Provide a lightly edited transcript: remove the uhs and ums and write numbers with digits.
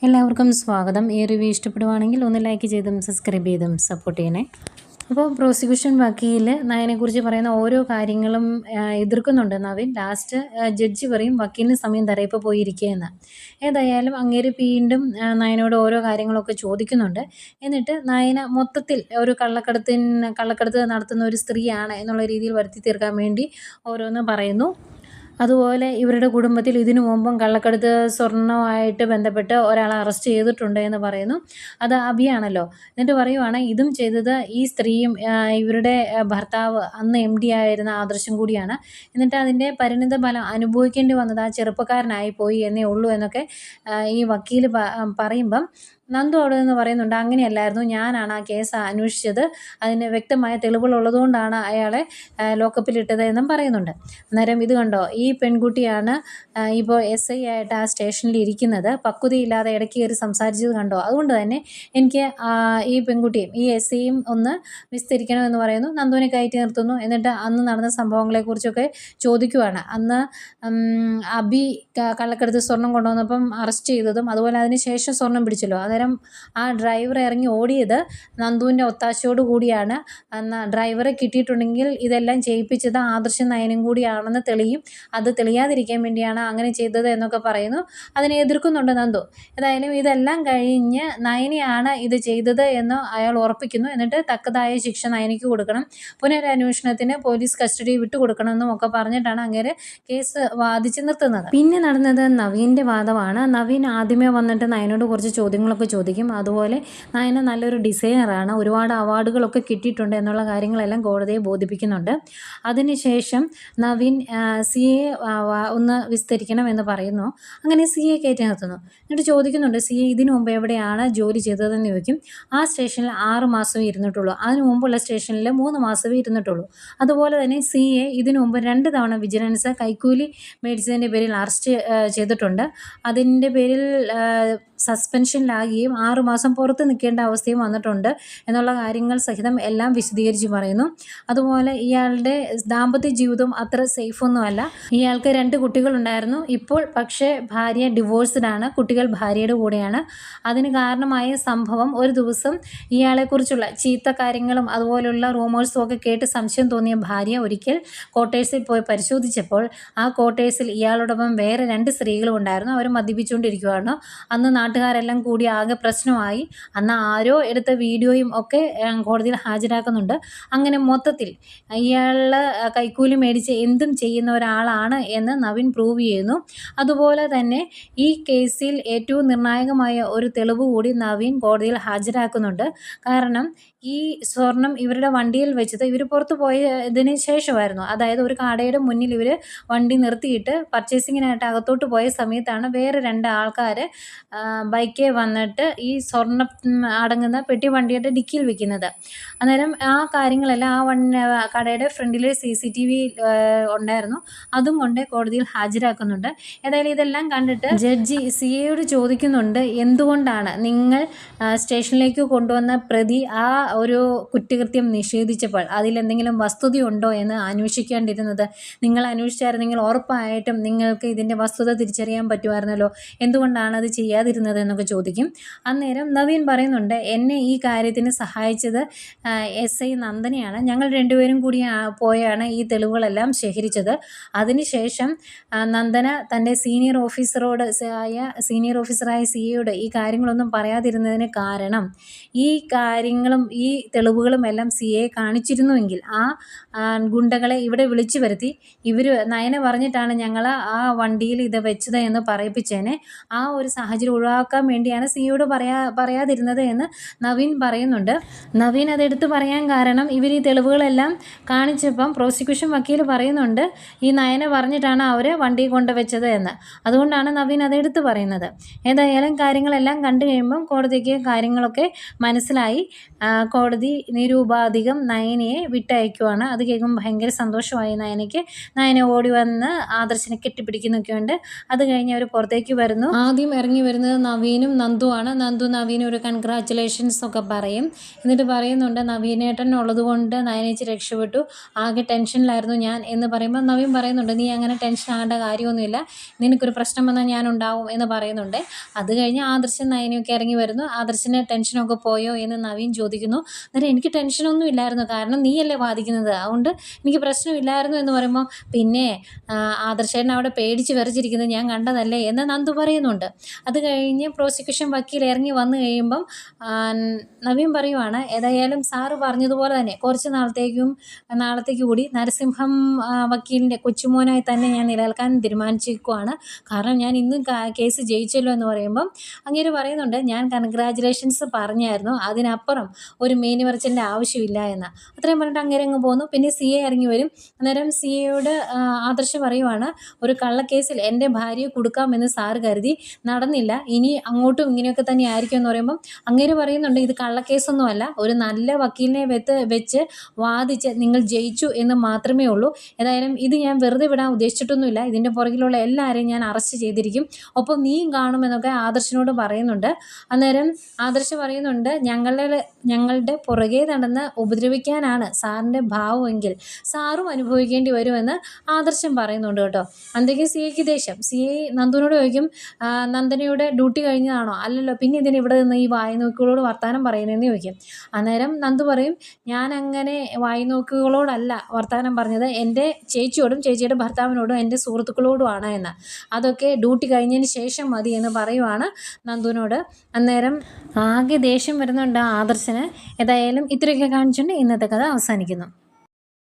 എല്ലാവർക്കും സ്വാഗതം. ഈ റിവ്യൂ ഇഷ്ടപ്പെടുവാണെങ്കിൽ ഒന്ന് ലൈക്ക് ചെയ്തും സബ്സ്ക്രൈബ് ചെയ്തും സപ്പോർട്ട് ചെയ്യണേ. അപ്പോൾ പ്രോസിക്യൂഷൻ വക്കീൽ നയനെക്കുറിച്ച് പറയുന്ന ഓരോ കാര്യങ്ങളും എതിർക്കുന്നുണ്ട് നവീൻ. ലാസ്റ്റ് ജഡ്ജി പറയും വക്കീലിന് സമയം തരാം, ഇപ്പോൾ പോയിരിക്കുകയെന്ന്. ഏതായാലും അങ്ങേര് വീണ്ടും നയനോട് ഓരോ കാര്യങ്ങളൊക്കെ ചോദിക്കുന്നുണ്ട്. എന്നിട്ട് നയന മൊത്തത്തിൽ ഒരു കള്ളക്കടത്ത് നടത്തുന്ന ഒരു സ്ത്രീയാണ് എന്നുള്ള രീതിയിൽ വരുത്തി തീർക്കാൻ വേണ്ടി ഓരോന്ന് പറയുന്നു. അതുപോലെ ഇവരുടെ കുടുംബത്തിൽ ഇതിനു മുമ്പും കള്ളക്കടത്ത് സ്വർണ്ണമായിട്ട് ബന്ധപ്പെട്ട് ഒരാളെ അറസ്റ്റ് ചെയ്തിട്ടുണ്ട് എന്ന് പറയുന്നു. അത് അബിയാണല്ലോ. എന്നിട്ട് പറയുവാണ് ഇതും ചെയ്തത് ഈ സ്ത്രീയും ഇവരുടെ ഭർത്താവ് അന്ന് MD ആയിരുന്ന ആദർശം കൂടിയാണ്. എന്നിട്ട് അതിൻ്റെ പരിണിത ഫലം അനുഭവിക്കേണ്ടി വന്നത് ആ ചെറുപ്പക്കാരനായി പോയി എന്നേ ഉള്ളൂ എന്നൊക്കെ ഈ വക്കീൽ പറയുമ്പം നന്ദു അവിടെ നിന്ന് പറയുന്നുണ്ട്, അങ്ങനെയല്ലായിരുന്നു, ഞാനാണ് ആ കേസ് അന്വേഷിച്ചത്, അതിന് വ്യക്തമായ തെളിവുകളുള്ളതുകൊണ്ടാണ് അയാളെ ലോക്കപ്പിലിട്ടത് എന്നും പറയുന്നുണ്ട്. അന്നേരം ഇത് കണ്ടോ, ഈ പെൺകുട്ടിയാണ് ഇപ്പോൾ SI ആയിട്ട് ആ സ്റ്റേഷനിൽ ഇരിക്കുന്നത്, പക്വതയില്ലാതെ ഇടയ്ക്ക് കയറി സംസാരിച്ചത് കണ്ടോ, അതുകൊണ്ട് തന്നെ എനിക്ക് ഈ പെൺകുട്ടിയും ഈ SIയും ഒന്ന് വിസ്തരിക്കണമെന്ന് പറയുന്നു. നന്ദുവിനെ കയറ്റി നിർത്തുന്നു. എന്നിട്ട് അന്ന് നടന്ന സംഭവങ്ങളെക്കുറിച്ചൊക്കെ ചോദിക്കുവാണ്. അന്ന് അബി കള്ളക്കടത്ത് സ്വർണം കൊണ്ടുവന്നപ്പം അറസ്റ്റ് ചെയ്തതും അതുപോലെ അതിന് ശേഷം സ്വർണം പിടിച്ചല്ലോ, അന്നേരം ആ ഡ്രൈവർ ഇറങ്ങി ഓടിയത് നന്ദുവിൻ്റെ ഒത്താശയോട് കൂടിയാണ്. ഡ്രൈവറെ കിട്ടിയിട്ടുണ്ടെങ്കിൽ ഇതെല്ലാം ചെയ്യിപ്പിച്ചത് ആദർശം നയനും കൂടിയാണെന്ന് തെളിയും, അത് തെളിയാതിരിക്കാൻ വേണ്ടിയാണ് അങ്ങനെ ചെയ്തത് എന്നൊക്കെ പറയുന്നു. അതിനെ എതിർക്കുന്നുണ്ട് നന്ദു. ഏതായാലും ഇതെല്ലാം കഴിഞ്ഞ് നയനയാണ് ഇത് ചെയ്തത് എന്ന് അയാൾ ഉറപ്പിക്കുന്നു. എന്നിട്ട് തക്കതായ ശിക്ഷ നയനയ്ക്ക് കൊടുക്കണം, പുനരന്വേഷണത്തിന് പോലീസ് കസ്റ്റഡി വിട്ടുകൊടുക്കണമെന്നും ഒക്കെ പറഞ്ഞിട്ടാണ് അങ്ങേര് കേസ് വാദിച്ച് നിർത്തുന്നത്. പിന്നെ നടന്നത് നവീൻ്റെ വാദമാണ്. നവീൻ ആദ്യമേ വന്നിട്ട് നയനോട് കുറച്ച് ചോദ്യങ്ങളൊക്കെ ചോദിക്കും. അതുപോലെ നയന നല്ലൊരു ഡിസൈനറാണ്, ഒരുപാട് അവാർഡുകളൊക്കെ കിട്ടിയിട്ടുണ്ട് എന്നുള്ള കാര്യങ്ങളെല്ലാം കോടതിയെ ബോധിപ്പിക്കുന്നുണ്ട്. അതിനുശേഷം നവീൻ CA ഒന്ന് വിസ്തരിക്കണം എന്ന് പറയുന്നു. അങ്ങനെ CA കയറ്റി നിർത്തുന്നു. എന്നിട്ട് ചോദിക്കുന്നുണ്ട്, CA ഇതിനു മുമ്പ് എവിടെയാണ് ജോലി ചെയ്തതെന്ന് ചോദിക്കും. ആ സ്റ്റേഷനിൽ 6 മാസമേ ഇരുന്നിട്ടുള്ളൂ, അതിനു മുമ്പുള്ള സ്റ്റേഷനിൽ 3 മാസമേ ഇരുന്നിട്ടുള്ളൂ. അതുപോലെ തന്നെ CA ഇതിനു മുമ്പ് 2 തവണ വിജിലൻസ് കൈക്കൂലി മേടിച്ചതിൻ്റെ പേരിൽ അറസ്റ്റ് ചെയ്തിട്ടുണ്ട്. അതിൻ്റെ പേരിൽ സസ്പെൻഷനിലാകുകയും 6 മാസം പുറത്ത് നിൽക്കേണ്ട അവസ്ഥയും വന്നിട്ടുണ്ട് എന്നുള്ള കാര്യങ്ങൾ സഹിതം എല്ലാം വിശദീകരിച്ച് പറയുന്നു. അതുപോലെ ഇയാളുടെ ദാമ്പത്യ ജീവിതം അത്ര സേഫൊന്നുമല്ല. ഇയാൾക്ക് 2 കുട്ടികളുണ്ടായിരുന്നു. ഇപ്പോൾ പക്ഷേ ഭാര്യ ഡിവോഴ്സ്ഡ് ആണ്, കുട്ടികൾ ഭാര്യയുടെ കൂടെയാണ്. അതിന് കാരണമായ സംഭവം, ഒരു ദിവസം ഇയാളെക്കുറിച്ചുള്ള ചീത്ത കാര്യങ്ങളും അതുപോലുള്ള റൂമേഴ്സും ഒക്കെ കേട്ട് സംശയം തോന്നിയ ഭാര്യ ഒരിക്കൽ ക്വാർട്ടേഴ്സിൽ പോയി പരിശോധിച്ചപ്പോൾ ആ ക്വാർട്ടേഴ്സിൽ ഇയാളോടൊപ്പം വേറെ 2 സ്ത്രീകളും ഉണ്ടായിരുന്നു. അവർ മദ്യപിച്ചുകൊണ്ടിരിക്കുകയാണ്. അന്ന് നാട്ടുകാരെല്ലാം കൂടി ആകെ പ്രശ്നമായി. അന്ന് ആരോ എടുത്ത വീഡിയോയും ഒക്കെ കോടതിയിൽ ഹാജരാക്കുന്നുണ്ട്. അങ്ങനെ മൊത്തത്തിൽ ഇയാൾ കൈക്കൂലി മേടിച്ച് എന്തും ചെയ്യുന്ന ഒരാളാണ് എന്ന് നവീൻ പ്രൂവ് ചെയ്യുന്നു. അതുപോലെ തന്നെ ഈ കേസിൽ ഏറ്റവും നിർണായകമായ ഒരു തെളിവ് കൂടി നവീൻ കോടതിയിൽ ഹാജരാക്കുന്നുണ്ട്. കാരണം ഈ സ്വർണം ഇവരുടെ വണ്ടിയിൽ വെച്ചത് ഇവർ പുറത്തു പോയതിന് ശേഷമായിരുന്നു. അതായത് ഒരു കടയുടെ മുന്നിൽ ഇവർ വണ്ടി നിർത്തിയിട്ട് പർച്ചേസിങ്ങിനായിട്ട് അകത്തോട്ട് പോയ സമയത്താണ് വേറെ 2 ആൾക്കാർ ബൈക്കിൽ വന്നിട്ട് ഈ സ്വർണ്ണം അടങ്ങുന്ന പെട്ടി വണ്ടിയുടെ ഡിക്കിയിൽ വെക്കുന്നത്. അന്നേരം ആ കാര്യങ്ങളെല്ലാം ആ കടയുടെ ഫ്രണ്ടിലെ CCTV ഉണ്ടായിരുന്നു, അതും കൊണ്ട് കോടതിയിൽ ഹാജരാക്കുന്നുണ്ട്. ഏതായാലും ഇതെല്ലാം കണ്ടിട്ട് ജഡ്ജി CAയോട് ചോദിക്കുന്നുണ്ട്, എന്തുകൊണ്ടാണ് നിങ്ങൾ സ്റ്റേഷനിലേക്ക് കൊണ്ടുവന്ന പ്രതി ആ ഒരു കുറ്റകൃത്യം നിഷേധിച്ചപ്പോൾ അതിലെന്തെങ്കിലും വസ്തുതയുണ്ടോ എന്ന് അന്വേഷിക്കേണ്ടിരുന്നത്? നിങ്ങൾ അന്വേഷിച്ചായിരുന്നെങ്കിൽ ഉറപ്പായിട്ടും നിങ്ങൾക്ക് ഇതിൻ്റെ വസ്തുത തിരിച്ചറിയാൻ പറ്റുമായിരുന്നല്ലോ, എന്തുകൊണ്ടാണ് അത് ചെയ്യാതിരുന്നത് എന്നൊക്കെ ചോദിക്കും. അന്നേരം നവീൻ പറയുന്നുണ്ട്, എന്നെ ഈ കാര്യത്തിന് സഹായിച്ചത് SI നന്ദനയാണ്, ഞങ്ങൾ 2 പേരും കൂടി പോയാണ് ഈ തെളിവുകളെല്ലാം ശേഖരിച്ചത്. അതിനുശേഷം നന്ദന തൻ്റെ സീനിയർ ഓഫീസറായ CAയോട് ഈ കാര്യങ്ങളൊന്നും പറയാതിരുന്നതിന് കാരണം ഈ കാര്യങ്ങളും ഈ തെളിവുകളും എല്ലാം CA കാണിച്ചിരുന്നുവെങ്കിൽ ആ ഗുണ്ടകളെ ഇവിടെ വിളിച്ചു വരുത്തി ഇവർ നയനെ പറഞ്ഞിട്ടാണ് ഞങ്ങൾ ആ വണ്ടിയിൽ ഇത് വെച്ചത് എന്ന് പറയിപ്പിച്ചേനെ. ആ ഒരു സാഹചര്യം ഒഴിവാക്കാൻ വേണ്ടിയാണ് CAയോട് പറയാതിരുന്നത് എന്ന് നവീൻ പറയുന്നുണ്ട്. നവീൻ അതെടുത്ത് പറയാൻ കാരണം ഇവർ ഈ തെളിവുകളെല്ലാം കാണിച്ചപ്പം പ്രോസിക്യൂഷൻ വക്കീൽ പറയുന്നുണ്ട്, ഈ നയനെ പറഞ്ഞിട്ടാണ് അവർ വണ്ടി കൊണ്ടുവച്ചത് എന്ന്. അതുകൊണ്ടാണ് നവീൻ അതെടുത്ത് പറയുന്നത്. ഏതായാലും കാര്യങ്ങളെല്ലാം കണ്ടു കഴിയുമ്പം കോടതിക്ക് കാര്യങ്ങളൊക്കെ മനസ്സിലായി. കോടതി നിരുപാധികം നയനയെ വിട്ടയക്കുവാണ്. അത് കേൾക്കുമ്പോൾ ഭയങ്കര സന്തോഷമായി നയനയ്ക്ക്. നയന ഓടി വന്ന് ആദർശനെ കെട്ടിപ്പിടിക്കുന്നൊക്കെ ഉണ്ട്. അത് കഴിഞ്ഞ് അവർ പുറത്തേക്ക് വരുന്നു. ആദ്യം ഇറങ്ങി വരുന്നത് നവീനും നന്ദുവാണ്. നന്ദു നവീനും ഒരു കൺഗ്രാറ്റുലേഷൻസ് ഒക്കെ പറയും. എന്നിട്ട് പറയുന്നുണ്ട് നവീനേട്ടൻ ഉള്ളത് കൊണ്ട് നയനേച്ചി രക്ഷപ്പെട്ടു, ആകെ ടെൻഷനിലായിരുന്നു ഞാൻ എന്ന് പറയുമ്പോൾ നവീൻ പറയുന്നുണ്ട് നീ അങ്ങനെ ടെൻഷൻ ആകേണ്ട കാര്യമൊന്നുമില്ല, നിനക്കൊരു പ്രശ്നം വന്നാൽ ഞാൻ ഉണ്ടാവും എന്ന് പറയുന്നുണ്ട്. അത് കഴിഞ്ഞ് ആദർശൻ നയനയൊക്കെ ഇറങ്ങി വരുന്നു. ആദർശിന് ടെൻഷനൊക്കെ പോയോ എന്ന് നവീൻ ചോദിക്കുന്നു. അന്നേരം എനിക്ക് ടെൻഷനൊന്നും ഇല്ലായിരുന്നു, കാരണം നീയല്ലേ ബാധിക്കുന്നത്, അതുകൊണ്ട് എനിക്ക് പ്രശ്നമില്ലായിരുന്നു എന്ന് പറയുമ്പോൾ പിന്നെ ആദർശേട്ടൻ അവിടെ പേടിച്ച് വിറച്ചിരിക്കുന്നത് ഞാൻ കണ്ടതല്ലേ എന്ന് നന്ദു പറയുന്നുണ്ട്. അത് കഴിഞ്ഞ് പ്രോസിക്യൂഷൻ വക്കീൽ ഇറങ്ങി വന്നു കഴിയുമ്പം നവീൻ പറയുവാണ് ഏതായാലും സാറ് പറഞ്ഞതുപോലെ തന്നെ കുറച്ച് നാളത്തേക്ക് കൂടി നരസിംഹം വക്കീലിൻ്റെ കൊച്ചുമോനായി തന്നെ ഞാൻ നിലനിൽക്കാൻ തീരുമാനിച്ചിരിക്കുവാണ്. കാരണം ഞാൻ ഇന്നും കേസ് ജയിച്ചല്ലോ എന്ന് പറയുമ്പം അങ്ങേര് പറയുന്നുണ്ട് ഞാൻ കൺഗ്രാജുലേഷൻസ് പറഞ്ഞായിരുന്നു, അതിനപ്പുറം ഒരു മേനി മറിച്ചിൻ്റെ ആവശ്യമില്ല എന്ന്. അത്രയും പറഞ്ഞിട്ട് അങ്ങേര് അങ്ങ് പോകുന്നു. പിന്നെ CA ഇറങ്ങി വരും. അന്നേരം CAയോട് ആദർശ് പറയുവാണ് ഒരു കള്ളക്കേസിൽ എൻ്റെ ഭാര്യയെ കൊടുക്കാമെന്ന് സാറ് കരുതി, നടന്നില്ല, ഇനി അങ്ങോട്ടും ഇങ്ങനെയൊക്കെ തന്നെ ആയിരിക്കും എന്ന് പറയുമ്പം അങ്ങേര് പറയുന്നുണ്ട് ഇത് കള്ളക്കേസൊന്നുമല്ല, ഒരു നല്ല വക്കീലിനെ വെച്ച് വാദിച്ച് നിങ്ങൾ ജയിച്ചു എന്ന് മാത്രമേ ഉള്ളൂ. ഏതായാലും ഇത് ഞാൻ വെറുതെ വിടാൻ ഉദ്ദേശിച്ചിട്ടൊന്നുമില്ല, ഇതിൻ്റെ പുറകിലുള്ള എല്ലാവരെയും ഞാൻ അറസ്റ്റ് ചെയ്തിരിക്കും, ഒപ്പം നീയും കാണുമെന്നൊക്കെ ആദർശിനോട് പറയുന്നുണ്ട്. അന്നേരം ആദർശ് പറയുന്നുണ്ട് ഞങ്ങളുടെ പുറകെ നടന്ന് ഉപദ്രവിക്കാനാണ് സാറിൻ്റെ ഭാവമെങ്കിൽ സാറും അനുഭവിക്കേണ്ടി വരുമെന്ന് ആദർശം പറയുന്നുണ്ട് കേട്ടോ. അന്തൊക്കെ CAക്ക് ദേഷ്യം. CA നന്ദുവിനോട് ചോദിക്കും നന്ദനയുടെ ഡ്യൂട്ടി കഴിഞ്ഞതാണോ, അല്ലല്ലോ, പിന്നെ ഇതിന് ഇവിടെ നിന്ന് ഈ വായ്നോക്കികളോട് വർത്താനം പറയുന്നതെന്ന് ചോദിക്കും. അന്നേരം നന്ദു പറയും ഞാൻ അങ്ങനെ വായ്നോക്കികളോടല്ല വർത്താനം പറഞ്ഞത്, എൻ്റെ ചേച്ചിയോടും ചേച്ചിയുടെ ഭർത്താവിനോടും എൻ്റെ സുഹൃത്തുക്കളോടുമാണ് എന്ന്, അതൊക്കെ ഡ്യൂട്ടി കഴിഞ്ഞതിന് ശേഷം മതി എന്ന് പറയുവാണ് നന്ദുവിനോട്. അന്നേരം ആകെ ദേഷ്യം വരുന്നുണ്ട് ആദർശന്. ഏതായാലും ഇത്രയൊക്കെ കാണിച്ചുകൊണ്ട് ഇന്നത്തെ കഥ അവസാനിക്കുന്നു.